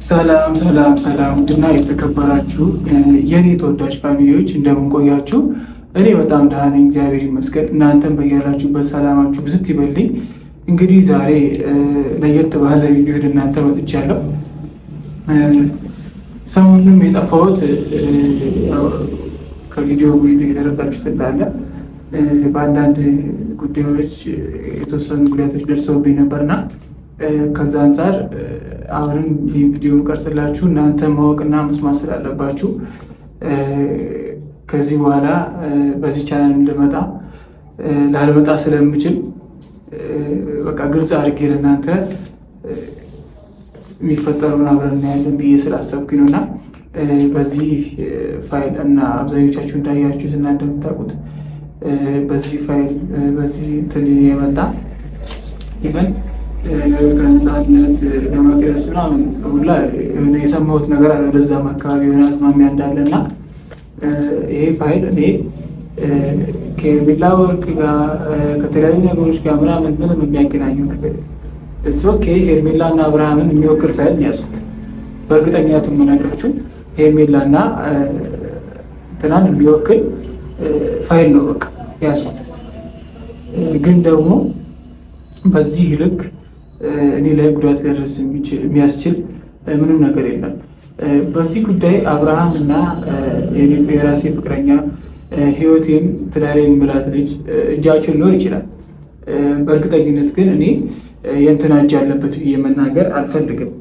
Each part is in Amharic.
ሰላም ሰላም ሰላም ውድና የተከበራችሁ የኔ ተወዳጅ ፋሚሊዎች እንደምን ቆያችሁ? እኔ በጣም ደህና ነኝ፣ እግዚአብሔር ይመስገን። እናንተም በያላችሁበት ሰላማችሁ ብዝት ይበልኝ። እንግዲህ ዛሬ ለየት ባለ ቪዲዮ ወደ እናንተ መጥቻለሁ። ሰሞኑንም የጠፋሁት ከቪዲዮ የተረዳችሁት እንዳለ በአንዳንድ ጉዳዮች የተወሰኑ ጉዳቶች ደርሰውብኝ ነበርና ከዛ አንጻር አሁንም ይህ ቪዲዮ ቀርጽላችሁ እናንተ ማወቅና መስማት ስላለባችሁ ከዚህ በኋላ በዚህ ቻናል ላልመጣ ስለምችል በቃ ግልጽ አድርጌ ለእናንተ የሚፈጠረውን አብረን እናያለን ብዬ ስላሰብኩኝ ነው። እና በዚህ ፋይል እና አብዛኞቻችሁ እንዳያችሁት እና እንደምታውቁት በዚህ ፋይል በዚህ እንትን የመጣ ኢቨን ከነፃነት ለመቅደስ ምናምን ሁላ የሆነ የሰማሁት ነገር አለ። ወደዛም አካባቢ የሆነ አዝማሚያ እንዳለ እና ይሄ ፋይል እኔ ከኤርሜላ ወርቅ ጋር ከተለያዩ ነገሮች ጋር ምናምን ምንም የሚያገናኘው ነገር ኦኬ ኤርሜላ እና አብርሃምን የሚወክል ፋይል ያዝኩት። በእርግጠኛቱ የምነግራችሁ ኤርሜላና እንትናን የሚወክል ፋይል ነው በቃ ያዝኩት። ግን ደግሞ በዚህ ልክ እኔ ላይ ጉዳት ሊያደርስ የሚያስችል ምንም ነገር የለም። በዚህ ጉዳይ አብርሃም እና የራሴ ፍቅረኛ ህይወቴም ትዳሬ የምላት ልጅ እጃቸው ሊኖር ይችላል። በእርግጠኝነት ግን እኔ የእንትና እጅ ያለበት ብዬ መናገር አልፈልግም።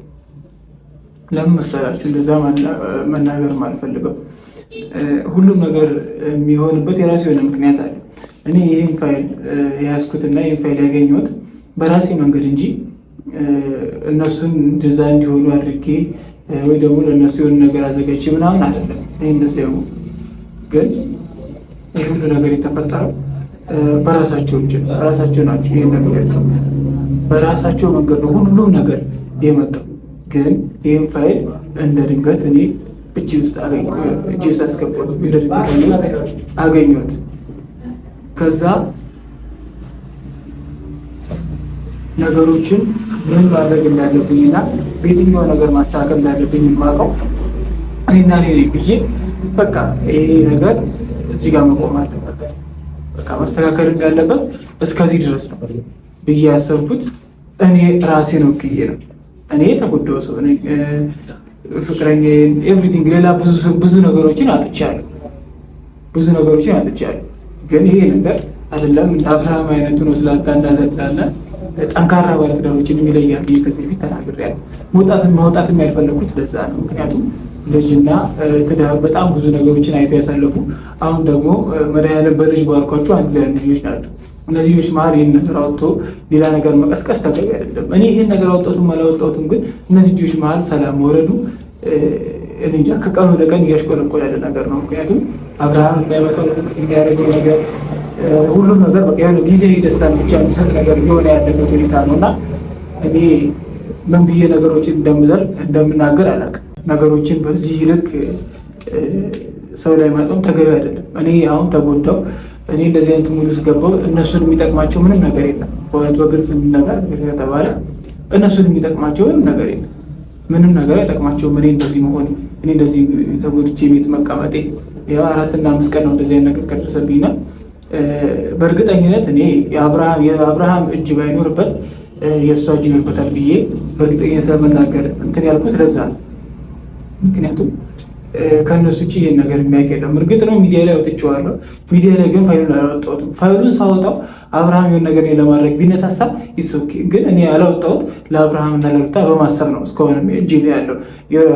ለምን መሰላችሁ? እንደዛ መናገር አልፈልገው። ሁሉም ነገር የሚሆንበት የራሱ የሆነ ምክንያት አለ። እኔ ይህን ፋይል የያዝኩትና ይህን ፋይል ያገኘሁት በራሴ መንገድ እንጂ እነሱን እንደዛ እንዲሆኑ አድርጌ ወይ ደግሞ ለእነሱ የሆነ ነገር አዘጋጅቼ ምናምን አይደለም። ይህ እንደዚ ሆኑ። ግን ይህ ሁሉ ነገር የተፈጠረው በራሳቸው እጅ ነው። ራሳቸው ናቸው ይህን ነገር ያደረጉት። በራሳቸው መንገድ ነው ሁሉም ነገር የመጣው። ግን ይህን ፋይል እንደ ድንገት እኔ እጅ ውስጥ አስገባሁት። እንደ ድንገት አገኘሁት። ከዛ ነገሮችን ምን ማድረግ እንዳለብኝና በየትኛው ነገር ማስተካከል እንዳለብኝ የማውቀው እኔና እኔ ብዬ በቃ ይሄ ነገር እዚህ ጋር መቆም አለበት፣ በቃ ማስተካከል እንዳለበት እስከዚህ ድረስ ነው ብዬ ያሰብኩት እኔ ራሴን ወክዬ ነው። እኔ የተጎዳው ሰው ፍቅረኛዬን ኤቭሪቲንግ ሌላ ብዙ ነገሮችን አጥቻለሁ። ግን ይሄ ነገር አይደለም እንደ አብርሃም አይነቱ ነው ስላልካ እንዳዘልዛለ ጠንካራ ባለትዳሮችን የሚለያል ብዬ ከዚህ በፊት ተናግሬያለሁ። ማውጣትም ያልፈለግኩት ለዛ ነው። ምክንያቱም ልጅና ትዳር በጣም ብዙ ነገሮችን አይተው ያሳለፉ፣ አሁን ደግሞ መድኃኒዓለም በልጅ ባርኳቸው አንድ ላይ ልጆች ናቸው። እነዚህ ልጆች መሀል ይህን ነገር አውጥቶ ሌላ ነገር መቀስቀስ ተገቢ አይደለም። እኔ ይህን ነገር አወጣሁትም አላወጣሁትም፣ ግን እነዚህ ልጆች መሀል ሰላም መውረዱ እኔ እንጃ ከቀን ወደ ቀን እያሽቆለቆለ ያለ ነገር ነው። ምክንያቱም አብርሃም እንዳይመጣው የሚያደርገው ነገር ሁሉም ነገር በቃ የሆነ ጊዜያዊ ደስታን ብቻ የሚሰጥ ነገር እየሆነ ያለበት ሁኔታ ነው እና እኔ ምን ብዬ ነገሮችን እንደምናገር አላውቅም። ነገሮችን በዚህ ልክ ሰው ላይ ማቆም ተገቢ አይደለም። እኔ አሁን ተጎዳው፣ እኔ እንደዚህ አይነት ሙሉ ውስጥ ገባው። እነሱን የሚጠቅማቸው ምንም ነገር የለም። በእውነት በግልጽ ነገር ከተባለ እነሱን የሚጠቅማቸው ምንም ነገር የለም። ምንም ነገር አይጠቅማቸውም። እኔ እንደዚህ መሆን፣ እኔ እንደዚህ ተጎድቼ ቤት መቀመጤ 4 እና 5 ቀን ነው እንደዚህ አይነት ነገር ከደረሰብኝና በእርግጠኝነት እኔ የአብርሃም እጅ ባይኖርበት የእሷ እጅ ይኖርበታል ብዬ በእርግጠኝነት ለመናገር እንትን ያልኩት ለዛ ነው። ምክንያቱም ከእነሱ ውጭ ይሄን ነገር የሚያውቅ የለም። እርግጥ ነው ሚዲያ ላይ አውጥቼዋለሁ። ሚዲያ ላይ ግን ፋይሉን አላወጣሁትም። ፋይሉን ሳወጣው አብርሃም የሆነ ነገር ለማድረግ ቢነሳሳ ይሶኬ፣ ግን እኔ ያላወጣሁት ለአብርሃም እና ለሩታ በማሰብ ነው። እስከሆነም እጅ ላይ ያለው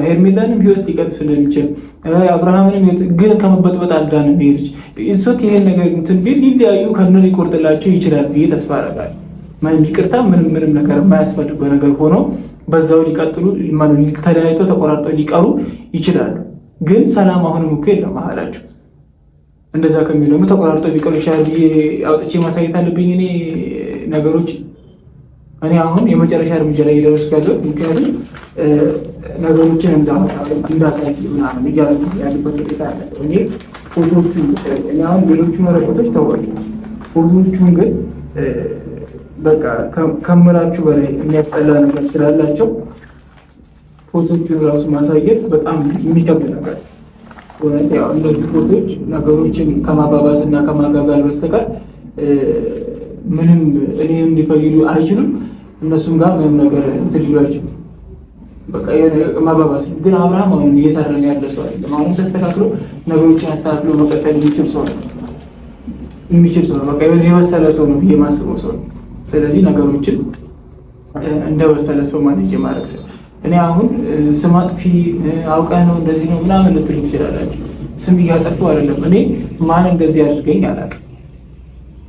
ሄርሜላንም ህይወት ሊቀጥፍ ስለሚችል አብርሃምንም ህይወት ግን ከመበጥበጥ አልዳንም። ይሄድ ይሶኬ ይሄን ነገር እንትን ቢል ሊለያዩ ከነ ሊቆርጥላቸው ይችላል ብዬ ተስፋ አደርጋለሁ። ምንም ይቅርታ ምንም ነገር የማያስፈልገው ነገር ሆኖ በዛው ሊቀጥሉ ተለያይተው ተቆራርጠው ሊቀሩ ይችላሉ። ግን ሰላም አሁንም እኮ የለም መሀላቸው። እንደዛ ከሚል ደግሞ ተቆራርጠው ቢቀሩ ይችላል ብዬ አውጥቼ ማሳየት አለብኝ እኔ ነገሮች። እኔ አሁን የመጨረሻ እርምጃ ላይ እየደረስኩ ያለሁት ምክንያቱም ነገሮችን እንዳሳይ ምናምን እያሉ ያሉበት ሁኔታ አለ። እኔ ፎቶዎቹን አሁን ሌሎቹን ወረቀቶች ተዋቸው፣ ፎቶዎቹን ግን በቃ ከምላችሁ በላይ የሚያስጠላ ነገር ስላላቸው ፎቶቹን ራሱ ማሳየት በጣም የሚከብድ ነገር እውነት። ያው እነዚህ ፎቶች ነገሮችን ከማባባስ እና ከማጋጋል በስተቀር ምንም እኔም ሊፈይዱ አይችሉም። እነሱም ጋር ምንም ነገር እንትን ሊሉ አይችሉም። በቃ ማባባስ ነው። ግን አብርሃም አሁንም እየታረመ ያለ ሰው አይደለም። አሁንም ተስተካክሎ ነገሮችን አስተካክሎ መቀጠል የሚችል ሰው ነው። በቃ የበሰለ ሰው ነው ብዬ የማስበው ሰው ነው። ስለዚህ ነገሮችን እንደበሰለ ሰው ማኔጅ የማድረግ ሰው እኔ አሁን ስም አጥፊ አውቀህ ነው እንደዚህ ነው ምናምን ልትሉ ትችላላችሁ። ስም እያጠፉ አይደለም። እኔ ማን እንደዚህ አድርገኝ አላውቅም።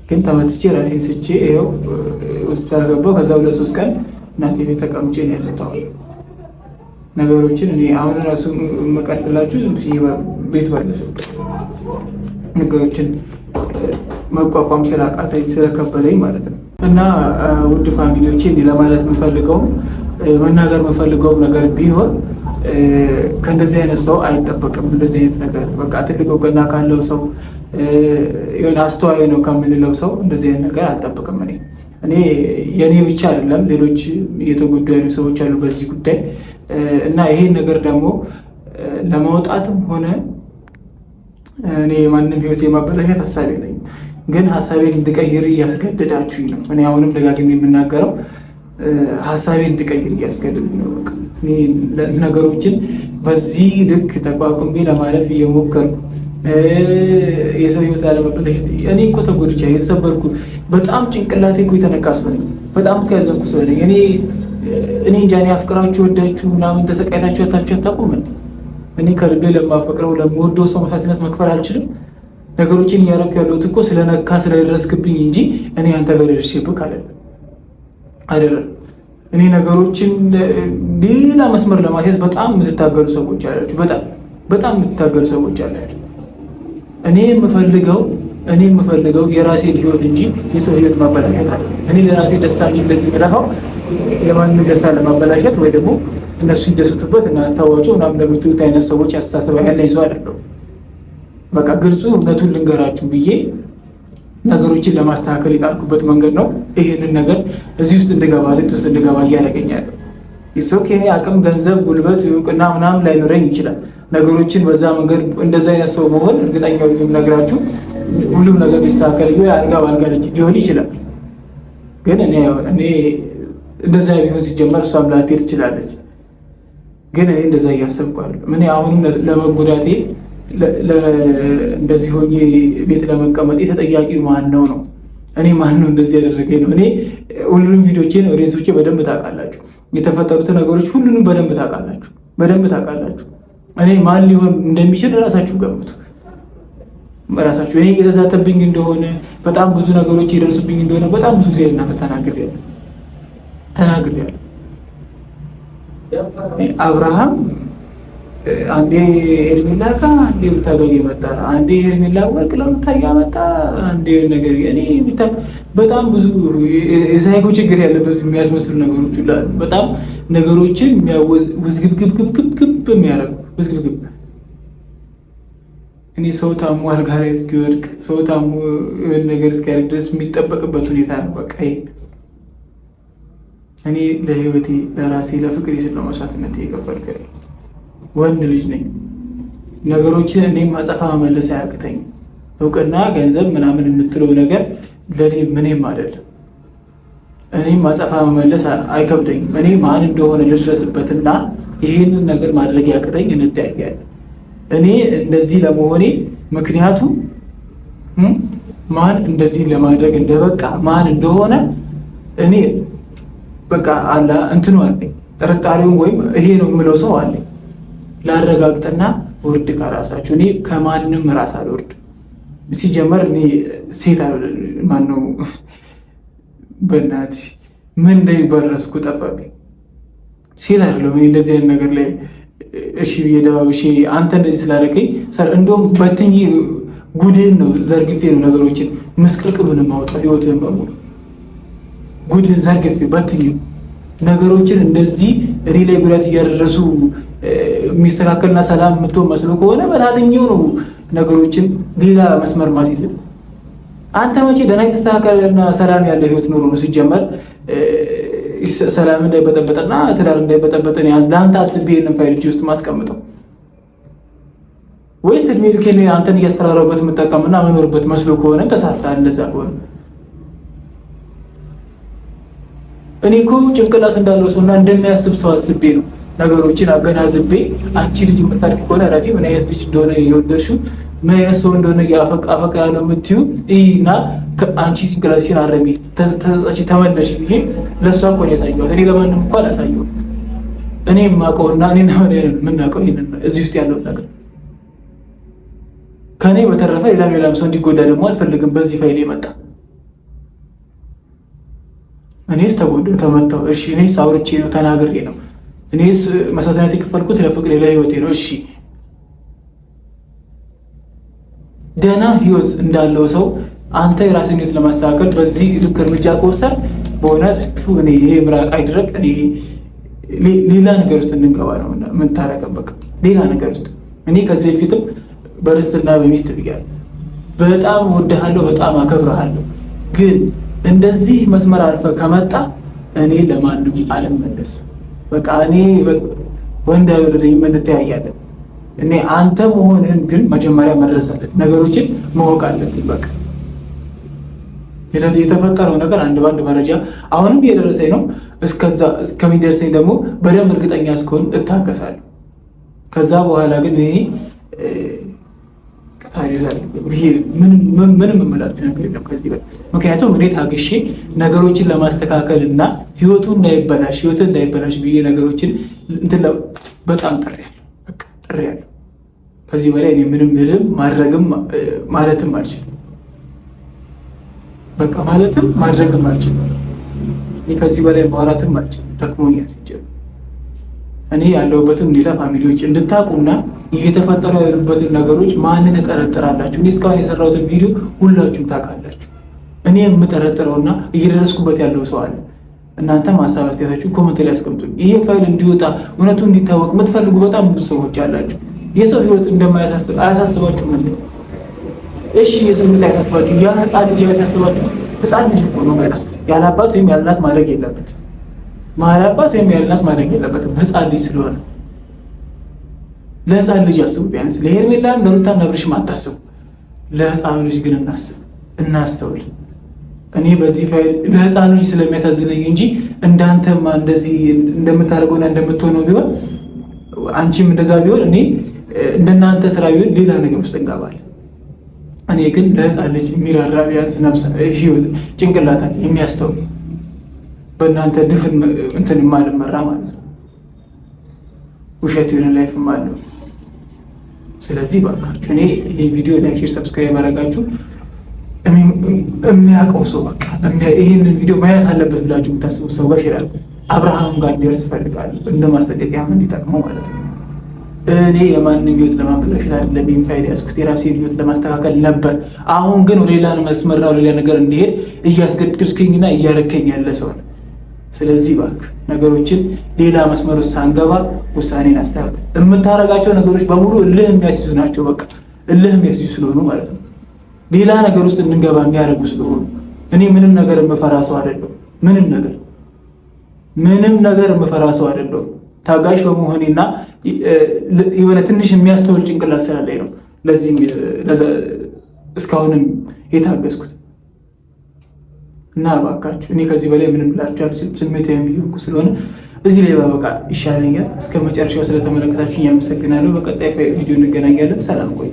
ግን ተመትቼ ራሴን ስቼ ይኸው ሆስፒታል ገባሁ። ከዛ 2-3 ቀን እናቴ ቤት ተቀምጬ ነው ያለሁት። አሁን ነገሮችን እኔ አሁን ራሱ መቀርጥላችሁ ቤት ባለሰበት ነገሮችን መቋቋም ስላቃተኝ ስለከበደኝ ማለት ነው። እና ውድ ፋሚሊዎቼ እንዲህ ለማለት የምፈልገውም መናገር የምፈልገውም ነገር ቢኖር ከእንደዚህ አይነት ሰው አይጠበቅም። እንደዚህ አይነት ነገር በቃ ትልቅ እውቅና ካለው ሰው የሆነ አስተዋይ ነው ከምንለው ሰው እንደዚህ አይነት ነገር አልጠብቅም። እኔ የእኔ ብቻ አይደለም ሌሎች እየተጎዱ ያሉ ሰዎች አሉ በዚህ ጉዳይ እና ይሄን ነገር ደግሞ ለማውጣትም ሆነ እኔ ማንም ህይወት የማበላሸት ሀሳብ የለኝም። ግን ሀሳቤን እንድቀይር እያስገደዳችሁኝ ነው። እኔ አሁንም ደጋግሜ የምናገረው ሀሳቤን እንድቀይር እያስገደዱኝ ነው። በቃ ነገሮችን በዚህ ልክ ተቋቁሜ ለማለፍ እየሞከርኩ የሰው ህይወት ላለመበላሸት እኔ እኮ ተጎድቻ የተሰበርኩ በጣም ጭንቅላቴ እኮ የተነካ ሰው ነኝ። በጣም እኮ ያዘንኩ ሰው ነኝ። እኔ እንጃ እኔ አፍቅራችሁ ወዳችሁ ምናምን ተሰቃይታችሁ ያታችሁ አታውቁም። እኔ ከልቤ ለማፈቅረው ለምወደው ሰው መስዋዕትነት መክፈል አልችልም። ነገሮችን እያደረኩ ያለሁት እኮ ስለነካ ስለደረስክብኝ እንጂ እኔ አንተ ጋር ደርሼብህ አይደለም። እኔ ነገሮችን ሌላ መስመር ለማስያዝ በጣም የምትታገሉ ሰዎች አላችሁ። በጣም የምትታገሉ ሰዎች አላችሁ። እኔ የምፈልገው የራሴን ህይወት እንጂ የሰው ህይወት ማበላሸት አለ። እኔ ለራሴ ደስታ እንጂ እንደዚህ የምለፋው የማንም ደስታ ለማበላሸት ወይ ደግሞ እነሱ ይደሰቱበት እና ታዋቸው ምናምን ለምትሉት አይነት ሰዎች አስተሳሰብ ያለኝ ሰው አይደለሁም። በቃ ግልጹ እውነቱን ልንገራችሁ ብዬ ነገሮችን ለማስተካከል የጣርኩበት መንገድ ነው። ይህንን ነገር እዚህ ውስጥ እንድገባ እያደረገኛለሁ። ይሶኬ እኔ አቅም፣ ገንዘብ፣ ጉልበት፣ እውቅና ምናምን ላይኖረኝ ይችላል። ነገሮችን በዛ መንገድ እንደዛ አይነት ሰው በሆን እርግጠኛው የምነግራችሁ ሁሉም ነገር ሊስተካከል አልጋ ባልጋ ሊሆን ይችላል። ግን እኔ እንደዛ ቢሆን ሲጀመር እሷም ላትሄድ ትችላለች። ግን እኔ እንደዛ እያሰብኳለሁ። እኔ አሁንም ለመጎዳቴ እንደዚህ ሆኜ ቤት ለመቀመጤ ተጠያቂው ማን ነው? እኔ ማን ነው እንደዚህ ያደረገኝ ነው? እኔ ሁሉንም ቪዲዮቼን ኦዲየንሶቼ በደንብ ታውቃላችሁ። የተፈጠሩትን ነገሮች ሁሉንም በደንብ ታውቃላችሁ። እኔ ማን ሊሆን እንደሚችል ራሳችሁ ገምቱ። ራሳችሁ እኔ የተዛተብኝ እንደሆነ በጣም ብዙ ነገሮች የደረሱብኝ እንደሆነ በጣም ብዙ ጊዜ እናንተ ተናግሬያለሁ። አብርሃም አንዴ ሄርሜላ ጋር አንዴ ሩታ ጋር እየመጣ አንዴ ሄርሜላ ወርቅ ለሩታ መጣ አንዴ ነገር በጣም ብዙ የሳይኮ ችግር ያለበት የሚያስመስሉ ነገሮች ሁሉ በጣም ነገሮችን ውዝግብግብ የሚያደርጉ ውዝግብግብ። እኔ ሰው ታሞ አልጋ ላይ እስኪወድቅ ሰው ታሞ ነገር እስኪያደርግ ድረስ የሚጠበቅበት ሁኔታ ነው። በቃ እኔ ለህይወቴ ለራሴ ለፍቅሬ ስለ መስዋዕትነት የከፈልኩ ወንድ ልጅ ነኝ። ነገሮችን እኔም አጸፋ መመለስ አያቅተኝ። እውቅና፣ ገንዘብ ምናምን የምትለው ነገር ለእኔ ምንም አይደለም። እኔም አጸፋ መመለስ አይከብደኝም። እኔ ማን እንደሆነ ልድረስበትና ይህንን ነገር ማድረግ ያቅተኝ እንታያለን። እኔ እንደዚህ ለመሆኔ ምክንያቱ ማን እንደዚህ ለማድረግ እንደበቃ ማን እንደሆነ እኔ በቃ አላ እንትኑ አለኝ። ጥርጣሬውም ወይም ይሄ ነው የምለው ሰው አለኝ። ላረጋግጥና ውርድ ከራሳችሁ። እኔ ከማንም ራስ አልወርድ። ሲጀመር እኔ ሴት ማን ነው በእናትሽ ምን እንደሚበረስኩ ጠፋብኝ። ሴት አይደለም እኔ እንደዚህ አይነት ነገር ላይ እሺ ብዬ ደባብሼ አንተ እንደዚህ ስላደረገኝ እንደውም በትኝ ጉድህን ነው ዘርግፌ ነው ነገሮችን ምስቅልቅሉን ማውጣው ህይወትን በሙሉ ጉድህን ዘርግፌ በትኝ ነገሮችን እንደዚህ እኔ ላይ ጉዳት እያደረሱ የሚስተካከልና ሰላም የምትሆን መስሎ ከሆነ በታተኛው ነው ነገሮችን ሌላ መስመር ማስይዝ። አንተ መቼ ደህና የተስተካከለና ሰላም ያለ ህይወት ኖሮ ነው ሲጀመር ሰላም እንዳይበጠበጥና ትዳር እንዳይበጠበጥ ለአንተ አስቤ ይህንን ፋይል እጅ ውስጥ ማስቀምጠው ወይስ እድሜ ልኬን አንተን እያስፈራረበት የምጠቀምና መኖርበት መስሎ ከሆነ ተሳስተሃል። እንደዛ ከሆነ እኔ እኮ ጭንቅላት እንዳለው ሰውና እንደሚያስብ ሰው አስቤ ነው ነገሮችን አገናዝቤ አንቺ ልጅ የምታርፊ ከሆነ ረፊ ምን አይነት ልጅ እንደሆነ የወደድሽው ምን አይነት ሰው እንደሆነ አፈቃ ያለው የምትይው እና አንቺ ጭንቅላትሽን አረሚ ተጸጸቺ ተመለሽ ብዬ ለእሷ እኮ ነው ያሳየኋት። እኔ ለማንም እኮ አላሳየሁም። እኔ የማውቀውና እኔና የምናውቀው ይሄንን እዚህ ውስጥ ያለውን ነገር ከኔ በተረፈ ሌላም ሰው እንዲጎዳ ደግሞ አልፈልግም። በዚህ ፋይል የመጣ እኔስ ተጎዳሁ ተመታሁ፣ እሺ እኔስ አውርቼ ነው ተናግሬ ነው፣ እኔስ መስዋዕትነት የከፈልኩት ለፍቅር ለህይወቴ ነው። እሺ ደህና ህይወት እንዳለው ሰው አንተ የራስን ህይወት ለማስተካከል በዚህ ልክ እርምጃ ከወሰድክ በእውነት እኔ ይሄ ምራቅ አይድረቅ። እኔ ሌላ ነገር ውስጥ እንገባ ነው የምታረቀበቅ ሌላ ነገር ውስጥ እኔ ከዚህ በፊትም በርስትና በሚስት ብያለሁ። በጣም ወድሃለሁ፣ በጣም አከብረሃለሁ። ግን እንደዚህ መስመር አልፈ ከመጣ እኔ ለማንም አልመለስም። በቃ እኔ ወንድ አይወደደኝ እንተያያለን። እኔ አንተ መሆንን ግን መጀመሪያ መድረስ አለብን፣ ነገሮችን ማወቅ አለብን። በቃ የተፈጠረው ነገር አንድ ባንድ መረጃ አሁንም እየደረሰኝ ነው። እስከሚደርሰኝ ደግሞ በደንብ እርግጠኛ እስከሆን እታገሳለሁ። ከዛ በኋላ ግን እኔ ምንም የምላችሁ ነገር የለም ከዚህ በላይ። ምክንያቱም እኔ ታግሼ ነገሮችን ለማስተካከል እና ህይወቱ እንዳይበላሽ ብዬ ነገሮችን በጣም ጥሬያለሁ። ከዚህ በላይ እኔ ምንም ማድረግም ማለትም አልችልም። በቃ ማለትም ማድረግም አልችልም። እኔ ከዚህ በላይ ማውራትም አልችልም። ደክሞኛል ሲጀምር። እኔ ያለሁበትን ሁኔታ ፋሚሊዎች እንድታቁና እየተፈጠሩ ያሉበትን ነገሮች ማን ተጠረጥራላችሁ? እኔ እስካሁን የሰራሁትን ቪዲዮ ሁላችሁም ታውቃላችሁ። እኔ የምጠረጥረውና እየደረስኩበት ያለው ሰው አለ። እናንተም ሀሳብ አስተያየታችሁ ኮመንት ላይ አስቀምጡኝ። ይሄ ፋይል እንዲወጣ እውነቱ እንዲታወቅ የምትፈልጉ በጣም ብዙ ሰዎች አላችሁ። የሰው ህይወት አያሳስባችሁ? ምንድን እሺ፣ የሰው ህይወት አያሳስባችሁ? ያ ህፃን ልጅ አያሳስባችሁ? ህፃን ልጅ እኮ ነው ገና ያለ አባት ወይም ያለ እናት ማድረግ የለበትም። ማላባት ወይም ያልናት ማድረግ የለበትም። ህፃን ልጅ ስለሆነ ለህፃን ልጅ አስቡ። ቢያንስ ለሄርሜላም ለሩታም ለብርሽም አታስቡ። ለህፃኑ ልጅ ግን እናስተውል። እኔ በዚህ ፋይል ለህፃኑ ልጅ ስለሚያሳዝነኝ እንጂ እንዳንተማ እንደዚህ እንደምታደርገውና እንደምትሆነው ቢሆን አንቺም እንደዛ ቢሆን እኔ እንደናንተ ስራ ቢሆን ሌላ ነገር ውስጥ እንገባለን። እኔ ግን ለህፃን ልጅ የሚራራ ቢያንስ ነፍስ ህይወት ጭንቅላት አለ የሚያስተውል በእናንተ ድፍን እንትን የማልመራ ማለት ነው። ውሸት የሆነ ላይፍም አለው። ስለዚህ ባካችሁ እኔ ይህ ቪዲዮ ላይክ፣ ሼር፣ ሰብስክራይብ አደረጋችሁ የሚያውቀው ሰው በቃ ይህንን ቪዲዮ ማየት አለበት ብላችሁ የምታስቡ ሰው ጋር ሼር አድርጉ። አብርሃም ጋር ሊደርስ እፈልጋለሁ እንደ ማስጠንቀቂያ እንዲጠቅመው ማለት ነው። እኔ የማንም ህይወት ለማበላሸት አይደለም ይህን ፋይል ያዝኩት፣ የራሴን ህይወት ለማስተካከል ነበር። አሁን ግን ወደ ሌላ መስመርና ወደ ሌላ ነገር እንዲሄድ እያስገድድከኝና እያረከኝ ያለ ሰው ነው። ስለዚህ እባክህ ነገሮችን ሌላ መስመር ውስጥ ሳንገባ ውሳኔን አስተካክል። የምታደርጋቸው ነገሮች በሙሉ እልህ የሚያስይዙ ናቸው። በቃ እልህ የሚያስይዙ ስለሆኑ ማለት ነው። ሌላ ነገር ውስጥ እንድንገባ የሚያደርጉ ስለሆኑ እኔ ምንም ነገር የምፈራ ሰው አይደለሁም። ምንም ነገር የምፈራ ሰው አይደለሁም። ታጋሽ በመሆኔና የሆነ ትንሽ የሚያስተውል ጭንቅላት ስላለኝ ነው ለዚህ እስካሁንም የታገስኩት። እና እባካችሁ እኔ ከዚህ በላይ ምንም ልላችሁ አልችልም። ስሜታዊ የሚሆንኩ ስለሆነ እዚህ ላይ በቃ ይሻለኛል። እስከ መጨረሻው ስለተመለከታችሁ አመሰግናለሁ። በቀጣይ ቪዲዮ እንገናኛለን። ሰላም ቆዩ።